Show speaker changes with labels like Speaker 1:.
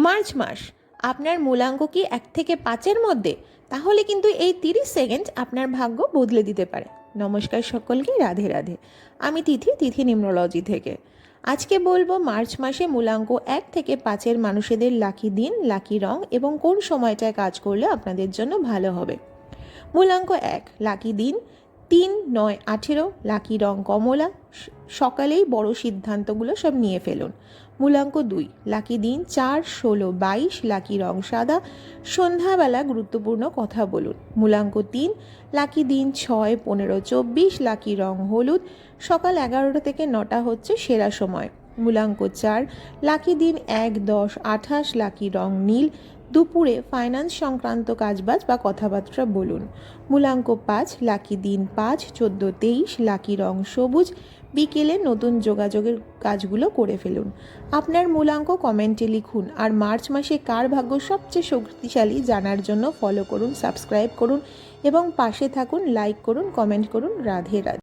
Speaker 1: March মাস আপনার মূলাঙ্ক কি 1 থেকে 5-এর মধ্যে? তাহলে কিন্তু এই 30 সেকেন্ড আপনার ভাগ্য বদলে দিতে পারে। নমস্কার সকলকে, রাধে রাধে। আমি তিথি নিউমরোলজি থেকে। আজকে বলবো মার্চ মাসে মূলাঙ্ক 1 থেকে 5-এর মানুষদের লাকি দিন, লাকি রং এবং কোন সময়টায় কাজ করলে আপনাদের জন্য ভালো হবে। মূলাঙ্ক 1, লাকি দিন 3, 9, 18, লাকি রং কমলা, সকালেই বড় সিদ্ধান্তগুলো সব নিয়ে ফেলুন। মূলাঙ্ক 2, লাকি দিন 4, 16, 22, লাকি রং সাদা, সন্ধ্যাবেলা গুরুত্বপূর্ণ কথা বলুন। মূলাঙ্ক 3, লাকি দিন 6, 15, 24, লাকি রং হলুদ, সকাল 11টা থেকে 9টা হচ্ছে সেরা সময়। মূলাঙ্ক 4, লাকি দিন 1, 10, 28, লাকি রং নীল, দুপুরে ফাইন্যান্স সংক্রান্ত কাজবাজ বা কথাবার্তা বলুন। মূলাঙ্ক 5, লাকি দিন 5, 14, 23, লাকি রং সবুজ, বিকেলে নতুন যোগাযোগের কাজগুলো করে ফেলুন। আপনার মূলাঙ্ক কমেন্টে লিখুন। আর মার্চ মাসে কার ভাগ্য সবচেয়ে শক্তিশালী জানার জন্য ফলো করুন, সাবস্ক্রাইব করুন এবং পাশে থাকুন, লাইক করুন, কমেন্ট করুন। রাধে রাধে।